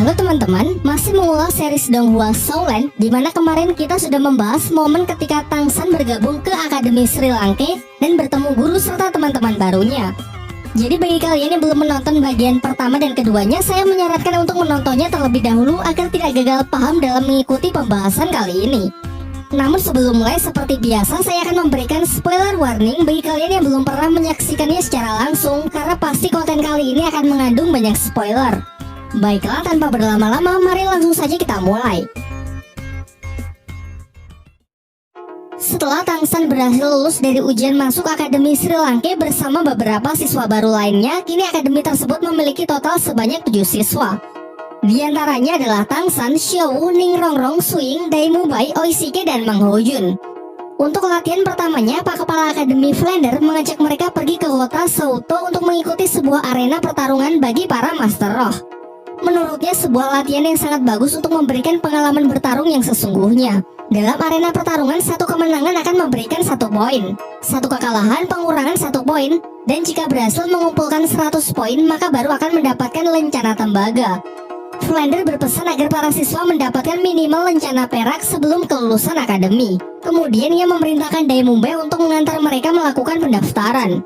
Halo teman-teman, masih mengulas series Donghua Showland, di mana kemarin kita sudah membahas momen ketika Tang San bergabung ke Akademi Sri Lanka dan bertemu guru serta teman-teman barunya. Jadi bagi kalian yang belum menonton bagian pertama dan keduanya, saya menyarankan untuk menontonnya terlebih dahulu agar tidak gagal paham dalam mengikuti pembahasan kali ini. Namun sebelum mulai, seperti biasa saya akan memberikan spoiler warning bagi kalian yang belum pernah menyaksikannya secara langsung, karena pasti konten kali ini akan mengandung banyak spoiler. Baiklah, tanpa berlama-lama, mari langsung saja kita mulai. Setelah Tang San berhasil lulus dari ujian masuk Akademi Sri Lanka bersama beberapa siswa baru lainnya, kini akademi tersebut memiliki total sebanyak 7 siswa. Di antaranya adalah Tang San, Xiaowu, Ning Rongrong, Suying, Dai Mubai, Oishike, dan Mang Hojun. Untuk latihan pertamanya, Pak Kepala Akademi Flander mengajak mereka pergi ke kota Souto untuk mengikuti sebuah arena pertarungan bagi para Master Roh. Menurutnya sebuah latihan yang sangat bagus untuk memberikan pengalaman bertarung yang sesungguhnya. Dalam arena pertarungan, satu kemenangan akan memberikan 1 poin, satu kekalahan pengurangan 1 poin, dan jika berhasil mengumpulkan 100 poin maka baru akan mendapatkan lencana tembaga. Flander berpesan agar para siswa mendapatkan minimal lencana perak sebelum kelulusan akademi. Kemudian ia memerintahkan Dai Mubai untuk mengantar mereka melakukan pendaftaran.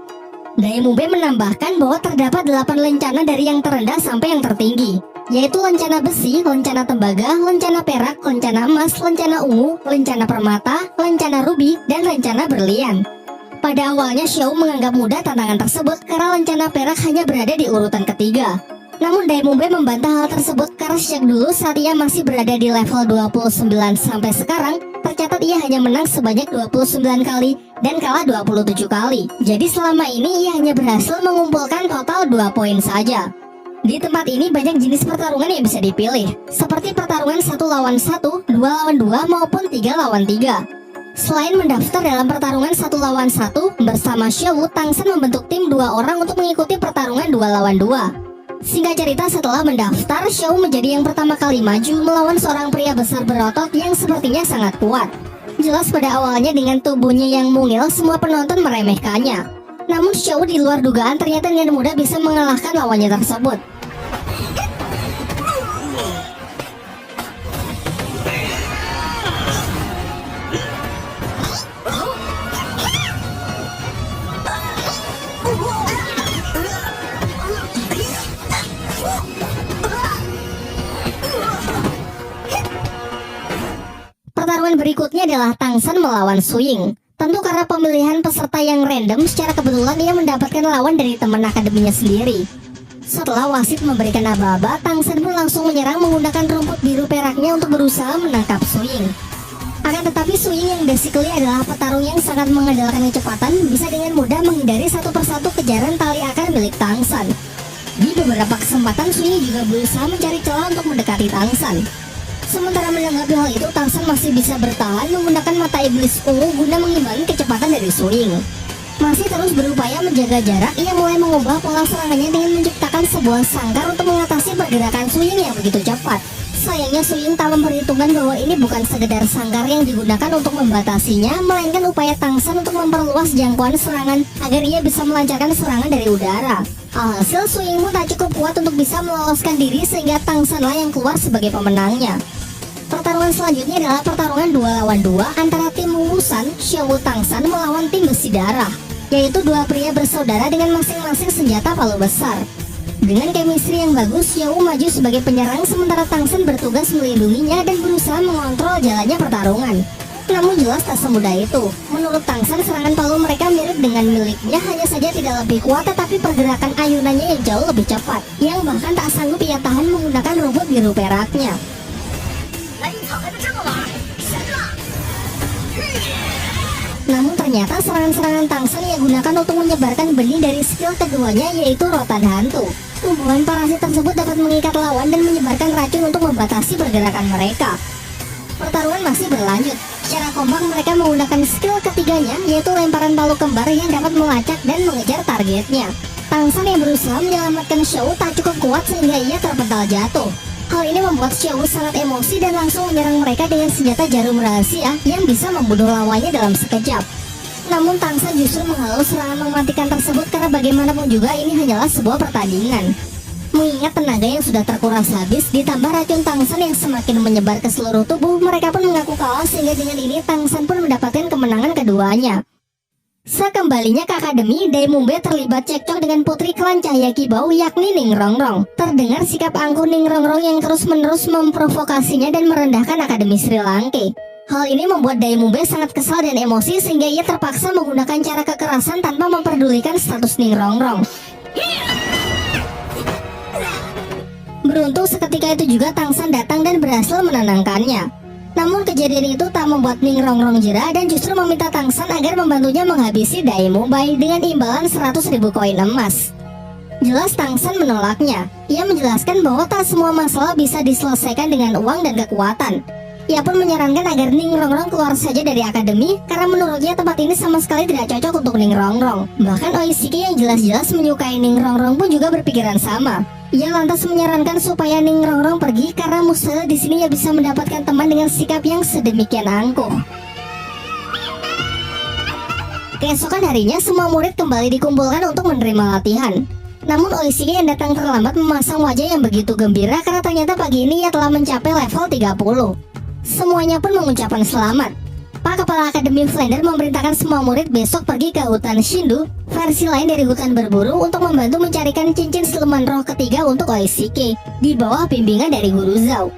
Dai Mubai menambahkan bahwa terdapat 8 lencana dari yang terendah sampai yang tertinggi, yaitu lencana besi, lencana tembaga, lencana perak, lencana emas, lencana ungu, lencana permata, lencana rubi, dan lencana berlian. Pada awalnya Xiao menganggap mudah tantangan tersebut karena lencana perak hanya berada di urutan ketiga. Namun Dai Mubai membantah hal tersebut karena sejak dulu saat ia masih berada di level 29 sampai sekarang, tercatat ia hanya menang sebanyak 29 kali dan kalah 27 kali. Jadi selama ini ia hanya berhasil mengumpulkan total 2 poin saja. Di tempat ini banyak jenis pertarungan yang bisa dipilih, seperti pertarungan 1 lawan 1, 2 lawan 2, maupun 3 lawan 3. Selain mendaftar dalam pertarungan 1 lawan 1, bersama Xiaowu, Tang San membentuk tim 2 orang untuk mengikuti pertarungan 2 lawan 2. Singkat cerita, setelah mendaftar, Xiaowu menjadi yang pertama kali maju melawan seorang pria besar berotot yang sepertinya sangat kuat. Jelas pada awalnya dengan tubuhnya yang mungil, semua penonton meremehkannya. Namun Xiaowu di luar dugaan ternyata dengan mudah bisa mengalahkan lawannya tersebut. Pertarungan berikutnya adalah Tang San melawan Suying. Tentu karena pemilihan peserta yang random, secara kebetulan ia mendapatkan lawan dari teman akademinya sendiri. Setelah wasit memberikan aba-aba, Tang San pun langsung menyerang menggunakan rumput biru peraknya untuk berusaha menangkap Suying. Akan tetapi Suying yang basically adalah petarung yang sangat mengandalkan kecepatan, bisa dengan mudah menghindari satu persatu kejaran tali akar milik Tang San. Di beberapa kesempatan Suying juga berusaha mencari celah untuk mendekati Tang San. Sementara menanggapi hal itu, Tang San masih bisa bertahan menggunakan mata iblis ungu guna mengimbangi kecepatan dari Suying. Masih terus berupaya menjaga jarak, ia mulai mengubah pola serangannya dengan menciptakan sebuah sangkar untuk mengatasi pergerakan Suying yang begitu cepat. Sayangnya Suying tak memperhitungkan bahwa ini bukan sekedar sangkar yang digunakan untuk membatasinya, melainkan upaya Tang San untuk memperluas jangkauan serangan agar ia bisa melancarkan serangan dari udara. Alhasil Suying pun tak cukup kuat untuk bisa meloloskan diri sehingga Tang San lah yang keluar sebagai pemenangnya. Pertarungan selanjutnya adalah pertarungan 2 lawan 2 antara tim Wusan, Xiaowu, Tang San melawan tim Besi Darah, yaitu 2 pria bersaudara dengan masing-masing senjata palu besar. Dengan chemistry yang bagus, Xiaowu maju sebagai penyerang sementara Tang San bertugas melindunginya dan berusaha mengontrol jalannya pertarungan. Namun jelas tak semudah itu. Menurut Tang San, serangan palu mereka mirip dengan miliknya, hanya saja tidak lebih kuat tetapi pergerakan ayunannya yang jauh lebih cepat, yang bahkan tak sanggup ia tahan menggunakan rumput biru peraknya. Namun ternyata serangan-serangan Tang San ia gunakan untuk menyebarkan benih dari skill keduanya, yaitu rotan hantu. Tumbuhan parasit tersebut dapat mengikat lawan dan menyebarkan racun untuk membatasi pergerakan mereka. Pertarungan masih berlanjut. Secara kompak mereka menggunakan skill ketiganya, yaitu lemparan palu kembar yang dapat melacak dan mengejar targetnya. Tang San yang berusaha menyelamatkan Xiaowu tak cukup kuat sehingga ia terpental jatuh. Hal ini membuat Xiaowu sangat emosi dan langsung menyerang mereka dengan senjata jarum rahasia yang bisa membunuh lawannya dalam sekejap. Namun Tang San justru menghalau serangan mematikan tersebut karena bagaimanapun juga ini hanyalah sebuah pertandingan. Mengingat tenaga yang sudah terkuras habis, ditambah racun Tangsan yang semakin menyebar ke seluruh tubuh, mereka pun mengaku kalah sehingga dengan ini Tangsan pun mendapatkan kemenangan keduanya. Sekembalinya ke akademi, Daimumbe terlibat cekcok dengan putri klan Cahaya Kibau yakni Ning Rongrong. Terdengar sikap angkuh Ning Rongrong yang terus-menerus memprovokasinya dan merendahkan akademi Sri Lanka. Hal ini membuat Daimumbe sangat kesal dan emosi sehingga ia terpaksa menggunakan cara kekerasan tanpa memperdulikan status Ning Rongrong. Beruntung seketika itu juga Tangsan datang dan berhasil menenangkannya. Namun kejadian itu tak membuat Ning Rongrong jera dan justru meminta Tangsan agar membantunya menghabisi Daimumbe dengan imbalan 100.000 koin emas. Jelas Tangsan menolaknya. Ia menjelaskan bahwa tak semua masalah bisa diselesaikan dengan uang dan kekuatan. Ia pun menyarankan agar Ning Rongrong keluar saja dari akademi karena menurutnya tempat ini sama sekali tidak cocok untuk Ning Rongrong. Bahkan Oishiki yang jelas-jelas menyukai Ning Rongrong pun juga berpikiran sama. Ia lantas menyarankan supaya Ning Rongrong pergi karena mustahil di sini ia bisa mendapatkan teman dengan sikap yang sedemikian angkuh. Keesokan harinya semua murid kembali dikumpulkan untuk menerima latihan. Namun Oishiki yang datang terlambat memasang wajah yang begitu gembira karena ternyata pagi ini ia telah mencapai level 30. Semuanya pun mengucapkan selamat. Pak Kepala Akademi Flander memerintahkan semua murid besok pergi ke hutan Shindu, versi lain dari hutan berburu, untuk membantu mencarikan cincin siluman roh ketiga untuk Oishiki, di bawah bimbingan dari Guru Zhao.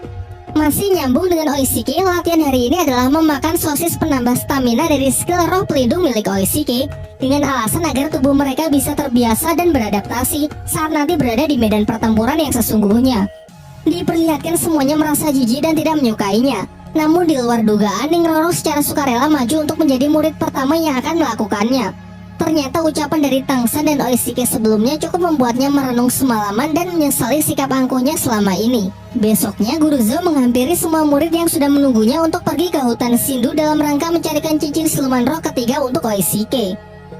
Masih nyambung dengan Oishiki, latihan hari ini adalah memakan sosis penambah stamina dari skill roh pelindung milik Oishiki, dengan alasan agar tubuh mereka bisa terbiasa dan beradaptasi saat nanti berada di medan pertempuran yang sesungguhnya. Diperlihatkan semuanya merasa jijik dan tidak menyukainya. Namun di luar dugaan, Ning Rongrong secara sukarela maju untuk menjadi murid pertama yang akan melakukannya. Ternyata ucapan dari Tangsan dan Oishiki sebelumnya cukup membuatnya merenung semalaman dan menyesali sikap angkuhnya selama ini. Besoknya Guru Zhao menghampiri semua murid yang sudah menunggunya untuk pergi ke hutan Shindu dalam rangka mencarikan cincin siluman roh ketiga untuk Oishiki.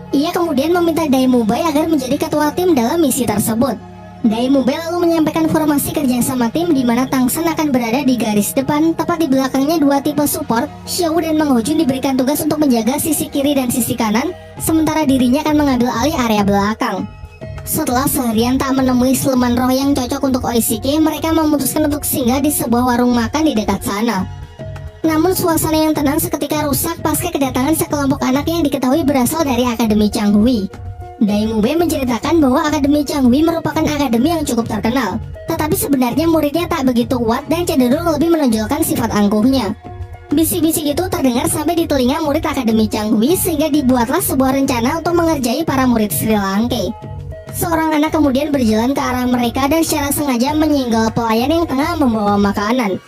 Ia kemudian meminta Daimumbe agar menjadi ketua tim dalam misi tersebut. Daimumbe lalu menyampaikan formasi kerjasama tim di mana Tangsan akan berada di garis depan, tepat di belakangnya dua tipe support, Xiao dan Mang Hojun diberikan tugas untuk menjaga sisi kiri dan sisi kanan, sementara dirinya akan mengambil alih area belakang. Setelah seharian tak menemui siluman roh yang cocok untuk Oishiki, mereka memutuskan untuk singgah di sebuah warung makan di dekat sana. Namun suasana yang tenang seketika rusak pasca kedatangan sekelompok anak yang diketahui berasal dari Akademi Changhui. Daimumbe menceritakan bahwa Akademi Changhui merupakan akademi yang cukup terkenal, tetapi sebenarnya muridnya tak begitu kuat dan cenderung lebih menonjolkan sifat angkuhnya. Bisik-bisik itu terdengar sampai di telinga murid Akademi Changhui sehingga dibuatlah sebuah rencana untuk mengerjai para murid Sri Lanka. Seorang anak kemudian berjalan ke arah mereka dan secara sengaja menyinggol pelayan yang tengah membawa makanan.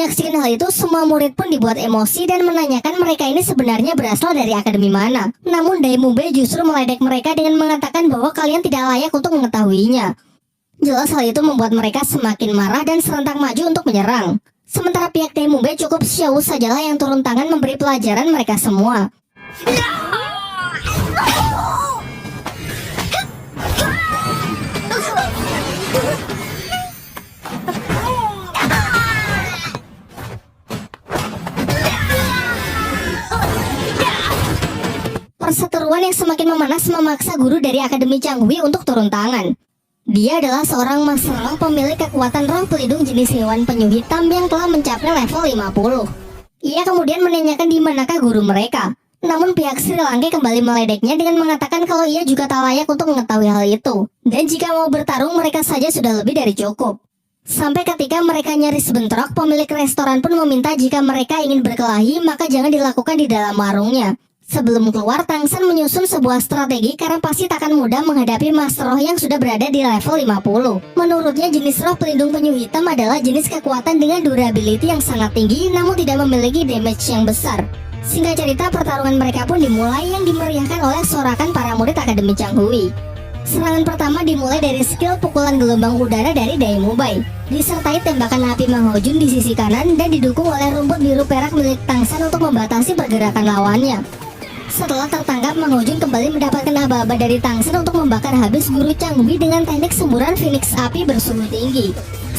Menyaksikan hal itu, semua murid pun dibuat emosi dan menanyakan mereka ini sebenarnya berasal dari akademi mana. Namun Daimumbe justru meledek mereka dengan mengatakan bahwa kalian tidak layak untuk mengetahuinya. Jelas hal itu membuat mereka semakin marah dan serentak maju untuk menyerang. Sementara pihak Daimumbe cukup Xiao sajalah yang turun tangan memberi pelajaran mereka semua. Perseteruan yang semakin memanas memaksa guru dari Akademi Changhui untuk turun tangan. Dia adalah seorang master roh pemilik kekuatan roh pelindung jenis hewan penyu hitam yang telah mencapai level 50. Ia kemudian menanyakan di manakah guru mereka. Namun pihak Sri Lanka kembali meledeknya dengan mengatakan kalau ia juga tak layak untuk mengetahui hal itu. Dan jika mau bertarung mereka saja sudah lebih dari cukup. Sampai ketika mereka nyaris bentrok, pemilik restoran pun meminta jika mereka ingin berkelahi maka jangan dilakukan di dalam warungnya. Sebelum keluar, Tangsan menyusun sebuah strategi karena pasti takkan mudah menghadapi master roh yang sudah berada di level 50. Menurutnya jenis roh pelindung penyu hitam adalah jenis kekuatan dengan durability yang sangat tinggi namun tidak memiliki damage yang besar. Singkat cerita, pertarungan mereka pun dimulai yang dimeriahkan oleh sorakan para murid Akademi Changhui. Serangan pertama dimulai dari skill pukulan gelombang udara dari Daimumbe, disertai tembakan api Mang Hojun di sisi kanan dan didukung oleh rumput biru perak milik Tangsan untuk membatasi pergerakan lawannya. Setelah tertangkap, Mang Hojun kembali mendapatkan aba-aba dari Tangsan untuk membakar habis guru Changhui dengan teknik semburan Phoenix api bersuhu tinggi.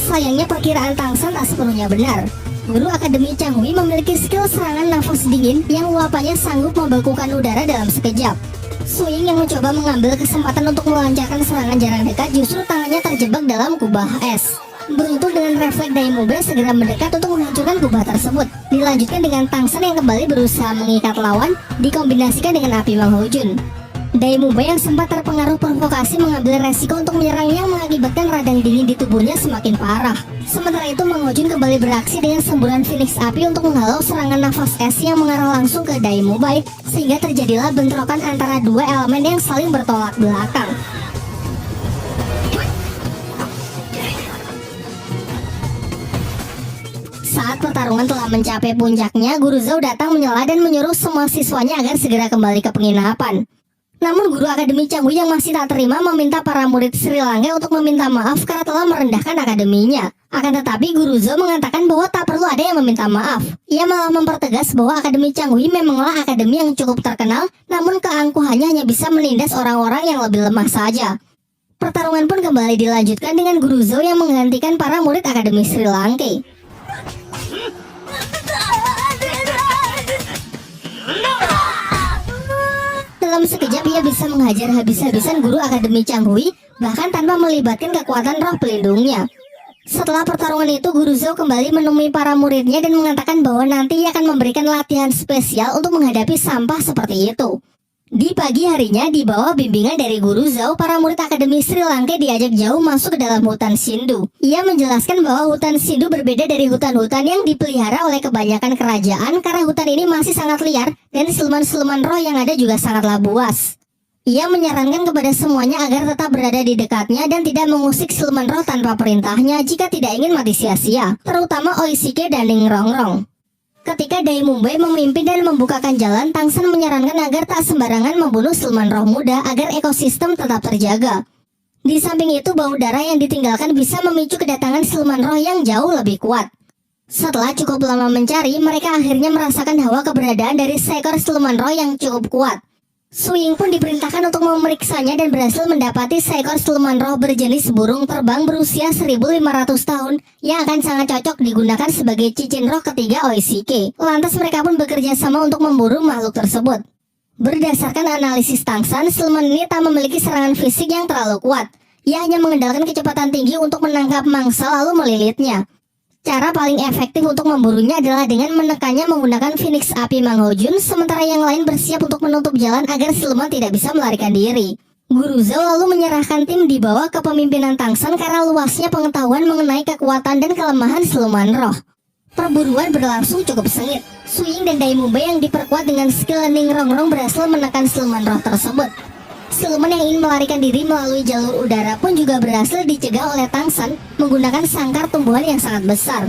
Sayangnya perkiraan Tang San tak sepenuhnya benar. Guru Akademi Changhui memiliki skill serangan nafas dingin yang luapannya sanggup membekukan udara dalam sekejap. Su Ying yang mencoba mengambil kesempatan untuk melancarkan serangan jarak dekat, justru tangannya terjebak dalam kubah es. Beruntung dengan refleks Dai Mu Bei segera mendekat untuk menghancurkan kubah tersebut. Dilanjutkan dengan Tang San yang kembali berusaha mengikat lawan, dikombinasikan dengan api Mang Ho Jun. Dai Mu Bei yang sempat terpengaruh provokasi mengambil resiko untuk menyerang yang mengakibatkan radang dingin di tubuhnya semakin parah. Sementara itu Mang Ho Jun kembali beraksi dengan semburan Phoenix api untuk menghalau serangan nafas es yang mengarah langsung ke Dai Mu Bei, sehingga terjadilah bentrokan antara dua elemen yang saling bertolak belakang. Saat pertarungan telah mencapai puncaknya, Guru Zhou datang menyela dan menyuruh semua siswanya agar segera kembali ke penginapan. Namun Guru Akademi Changhui yang masih tak terima meminta para murid Sri Lanka untuk meminta maaf karena telah merendahkan akademinya. Akan tetapi Guru Zhou mengatakan bahwa tak perlu ada yang meminta maaf. Ia malah mempertegas bahwa Akademi Changhui memanglah akademi yang cukup terkenal, namun keangkuhannya hanya bisa menindas orang-orang yang lebih lemah saja. Pertarungan pun kembali dilanjutkan dengan Guru Zhou yang menggantikan para murid Akademi Sri Lanka. Dalam sekejap ia bisa menghajar habis-habisan Guru Akademi Changhui, bahkan tanpa melibatkan kekuatan roh pelindungnya. Setelah pertarungan itu, Guru Zhou kembali menemui para muridnya dan mengatakan bahwa nanti ia akan memberikan latihan spesial untuk menghadapi sampah seperti itu. Di pagi harinya, di bawah bimbingan dari Guru Zhou, para murid Akademi Sri Lanka diajak jauh masuk ke dalam hutan Sindhu. Ia menjelaskan bahwa hutan Sindhu berbeda dari hutan-hutan yang dipelihara oleh kebanyakan kerajaan karena hutan ini masih sangat liar dan siluman-siluman roh yang ada juga sangatlah buas. Ia menyarankan kepada semuanya agar tetap berada di dekatnya dan tidak mengusik siluman roh tanpa perintahnya jika tidak ingin mati sia-sia, terutama Oishike dan Ning Rongrong. Ketika Dai Mu Bei memimpin dan membukakan jalan, Tang San menyarankan agar tak sembarangan membunuh siluman roh muda agar ekosistem tetap terjaga. Di samping itu, bau darah yang ditinggalkan bisa memicu kedatangan siluman roh yang jauh lebih kuat. Setelah cukup lama mencari, mereka akhirnya merasakan hawa keberadaan dari seekor siluman roh yang cukup kuat. Su Ying pun diperintahkan untuk memeriksanya dan berhasil mendapati seekor siluman roh berjenis burung terbang berusia 1500 tahun yang akan sangat cocok digunakan sebagai cincin roh ketiga Oishike. Lantas mereka pun bekerja sama untuk memburu makhluk tersebut. Berdasarkan analisis Tang San, siluman ini tak memiliki serangan fisik yang terlalu kuat. Ia hanya mengandalkan kecepatan tinggi untuk menangkap mangsa lalu melilitnya. Cara paling efektif untuk memburunya adalah dengan menekannya menggunakan Phoenix api Mang Ho Jun, sementara yang lain bersiap untuk menutup jalan agar siluman tidak bisa melarikan diri. Guru Zhou lalu menyerahkan tim di bawah kepemimpinan Tang San karena luasnya pengetahuan mengenai kekuatan dan kelemahan siluman roh. Perburuan berlangsung cukup sengit. Su Ying dan Dai Mu Bei yang diperkuat dengan skill Ning Rongrong berhasil menekan siluman roh tersebut. Siluman yang ingin melarikan diri melalui jalur udara pun juga berhasil dicegah oleh Tang San menggunakan sangkar tumbuhan yang sangat besar.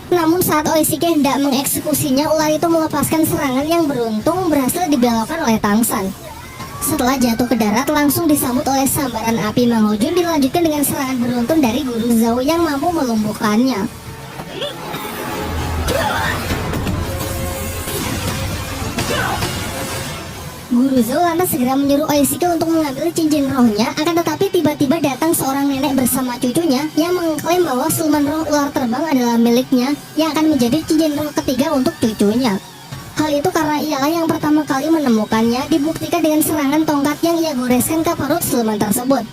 Namun saat Oishike hendak mengeksekusinya, ular itu melepaskan serangan yang beruntung berhasil dibelokkan oleh Tang San. Setelah jatuh ke darat, langsung disambut oleh sambaran api Mang Ho Jun, dilanjutkan dengan serangan beruntun dari Guru Zhou yang mampu melumpuhkannya. Guru Zhou lantas segera menyuruh Oishike untuk mengambil cincin rohnya, akan tetapi tiba-tiba datang seorang nenek bersama cucunya yang mengklaim bahwa siluman roh ular terbang adalah miliknya yang akan menjadi cincin roh ketiga untuk cucunya. Hal itu karena ialah yang pertama kali menemukannya, dibuktikan dengan serangan tongkat yang ia goreskan ke perut siluman tersebut.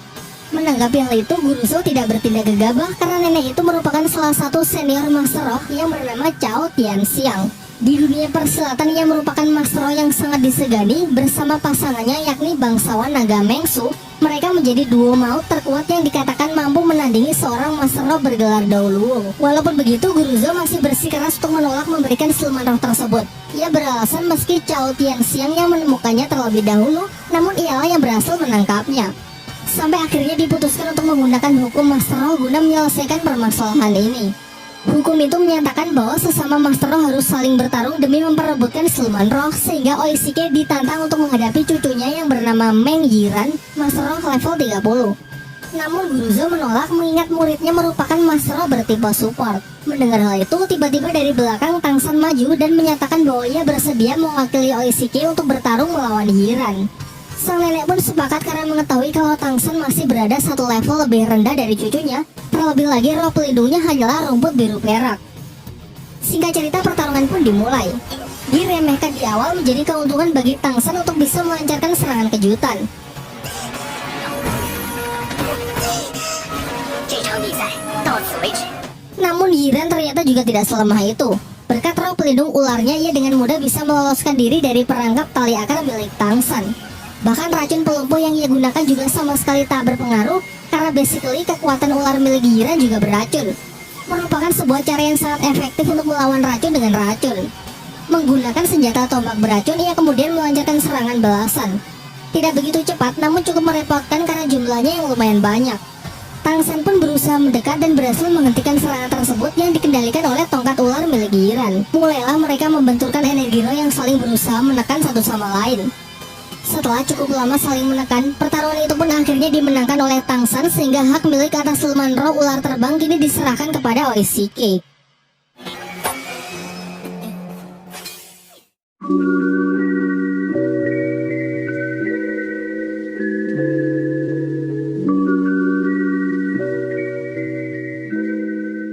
Menanggapi hal itu, Guru Zhou tidak bertindak gegabah karena nenek itu merupakan salah satu senior master roh yang bernama Cao Tianxiang. Di dunia persilatan ia merupakan master roh yang sangat disegani. Bersama pasangannya yakni bangsawan naga Mengsu, mereka menjadi duo maut terkuat yang dikatakan mampu menandingi seorang master roh bergelar Daoluo. Walaupun begitu, Guru Zhou masih bersikeras untuk menolak memberikan siluman roh tersebut. Ia beralasan meski Cao Tianxiang yang menemukannya terlebih dahulu, namun ialah yang berhasil menangkapnya. Sampai akhirnya diputuskan untuk menggunakan hukum master roh guna menyelesaikan permasalahan ini. Hukum itu menyatakan bahwa sesama master roh harus saling bertarung demi memperebutkan siluman roh, sehingga Oishike ditantang untuk menghadapi cucunya yang bernama Meng Yiran, master roh level 30. Namun Guru Zhou menolak mengingat muridnya merupakan master roh bertipe support. Mendengar hal itu, tiba-tiba dari belakang Tang San maju dan menyatakan bahwa ia bersedia mewakili Oishike untuk bertarung melawan Yiran. Sang nenek pun sepakat karena mengetahui kalau Tang San masih berada satu level lebih rendah dari cucunya. Terlebih lagi roh pelindungnya hanyalah rumput biru perak. Singkat cerita, pertarungan pun dimulai. Diremehkan di awal menjadi keuntungan bagi Tang San untuk bisa melancarkan serangan kejutan. Namun Yiran ternyata juga tidak selemah itu. Berkat roh pelindung ularnya, ia dengan mudah bisa meloloskan diri dari perangkap tali akar milik Tang San. Bahkan racun pelumpuh yang ia gunakan juga sama sekali tak berpengaruh, karena basically kekuatan ular milik Yiran juga beracun. Merupakan sebuah cara yang sangat efektif untuk melawan racun dengan racun. Menggunakan senjata tombak beracun, ia kemudian melancarkan serangan balasan. Tidak begitu cepat, namun cukup merepotkan karena jumlahnya yang lumayan banyak. Tang San pun berusaha mendekat dan berhasil menghentikan serangan tersebut yang dikendalikan oleh tongkat ular milik Yiran. Mulailah mereka membenturkan energi roh yang saling berusaha menekan satu sama lain. Setelah cukup lama saling menekan, pertarungan itu pun akhirnya dimenangkan oleh Tang San sehingga hak milik atas siluman roh ular terbang kini diserahkan kepada OSCK.